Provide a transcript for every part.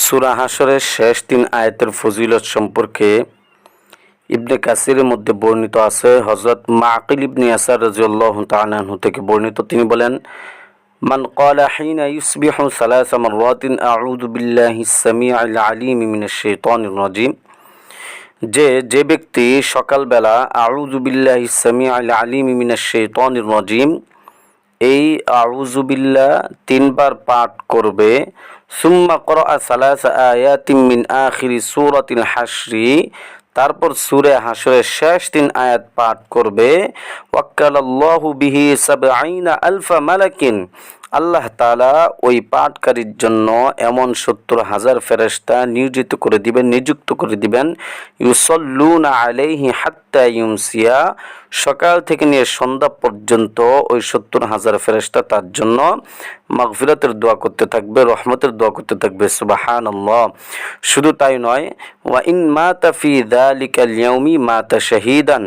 সূরা হাশরের শেষ 3 আয়াতের ফজিলত সম্পর্কে ইবনে কাসিরের মধ্যে বর্ণিত আছে। হযরত মাকিল ইবনে ইয়াসার রাদিয়াল্লাহু তাআলা আনহু থেকে বর্ণিত, তিনি বলেন, মান ক্বালা হিনা ইউসবিহু সালাসা মাররাতিন আউযু বিল্লাহিস সামিউল আলিম মিনাশ শাইতানির রাজিম, যে ব্যক্তি সকালবেলা আউযু বিল্লাহিস সামিউল আলিম মিনাশ শাইতানির রাজিম এই আউযু বিল্লাহ 3 বার পাঠ করবে, সুম্মা ক্রাআ সালাসা আয়াতিন মিন আখিরি সূরাতিল হাশরি, তারপর সূরা হাশরের শেষ 3 আয়াত পাঠ করবে, ওয়াক্কালাল্লাহু বিহি ৭০ আলফা মালাকিন, আল্লাহ তাআলা ওই পাঠকারীর জন্য এমন ৭০,০০০ ফেরেশতা নিযুক্ত করে দিবেন, ইউসাল্লুনা আলাইহি হাত্তা ইউমসিয়া, সকাল থেকে নিয়ে সন্ধ্যা পর্যন্ত ওই ৭০,০০০ ফেরেশতা তার জন্য মাগফিরাতের দোয়া করতে থাকবে, রহমতের দোয়া করতে থাকবে। সুবহানাল্লাহ। শুধু তাই নয়, ওয়া ইন মাতা ফি যালিকাল ইয়াউমি মাতা শাহীদান,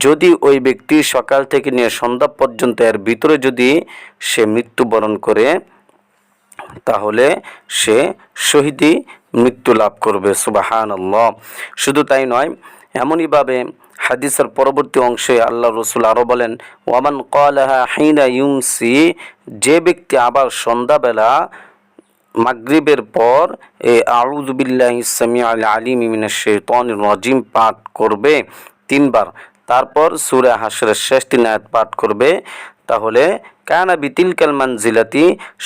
যদি ওই ব্যক্তি সকাল থেকে নিয়ে সন্ধ্যা পর্যন্ত এর ভিতরে যদি সে মৃত্যুবরণ করে, তাহলে সে শহীদি মৃত্যু লাভ করবে। সুবহানাল্লাহ। শুধু তাই নয়, এমনইভাবে হাদিসের পরবর্তী অংশে আল্লাহ রসুল আরও বলেন, ওয়ামান ক্বালাহা হিনা ইউমসি, যে ব্যক্তি আবার সন্ধ্যাবেলা মাগরিবের পর এই আউযু বিল্লাহিস সামিউল আলিম মিনাশ শাইতানির রাজিম পাঠ করবে 3 বার, তারপর সূরা হাশরের শেষ 3 আয়াত পাঠ করবে, তাহলে কানা বিতিলকাল মানজিলাতি,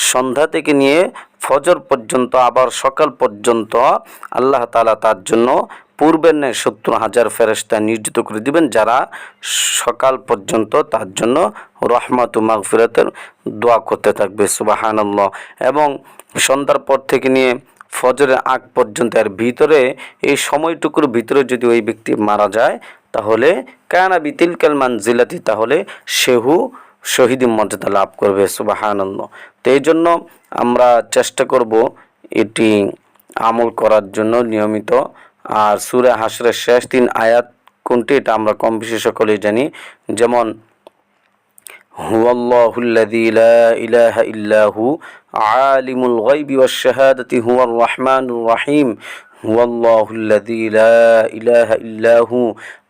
সন্ধ্যা থেকে নিয়ে ফজর পর্যন্ত আবার সকাল পর্যন্ত আল্লাহ তাআলা তার জন্য পূর্বের ন্যায় ৭০,০০০ ফেরেশতা নিয়োজিত করে দিবেন, যারা সকাল পর্যন্ত তার জন্য রহমত ও মাগফিরাতের দোয়া করতে থাকবে। সুবহানাল্লাহ। এবং সন্ধ্যার পর থেকে নিয়ে ফজরের আগ পর্যন্ত এর ভিতরে, এই সময়টুকুর ভিতরে যদি ওই ব্যক্তি মারা যায়, তাহলে কানা বিতিলকাল মানজিলাতি, তাহলে সেহু শহীদি মর্যাদা লাভ করবে। সুবহানাল্লাহ। তো এই জন্য আমরা চেষ্টা করব এটি আমল করার জন্য নিয়মিত। আর সূরা হাশরের শেষ 3 আয়াত কোনটি, এটা আমরা কম বেশি সকলেই জানি। যেমন হুয়াল্লাহুল্লাযী লা ইলাহা ইল্লাহু আলিমুল গায়বি ওয়াশ শাহাদাতি হুয়ার রাহমানুর রাহিম, হুয়াল্লাহুল্লাযী লা ইলাহা ইল্লাহু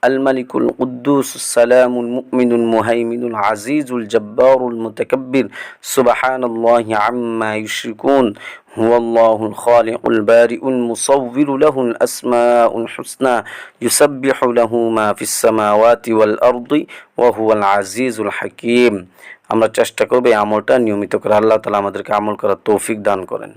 আল মালিকুল কুদ্দুসুস সালামুল মুমিনুল মুহাইমিনুল আজিজুল জব্বারুল মুতাকাব্বির, সুবহানাল্লাহি আম্মা ইউশরিকুন, হুয়াল্লাহুল খালিকুল বারিউল মুসাউবিরু লাহুল আসমাউল হুসনা, ইউসাব্বিহু লাহু মা ফিস সামাওয়াতি ওয়াল আরদি ওয়া হুয়াল আজিজুল হাকীম। আমরা চেষ্টা করব এই আমলটা নিয়মিত করে। আল্লাহ তাআলা আমাদেরকে আমল করার তৌফিক দান করেন।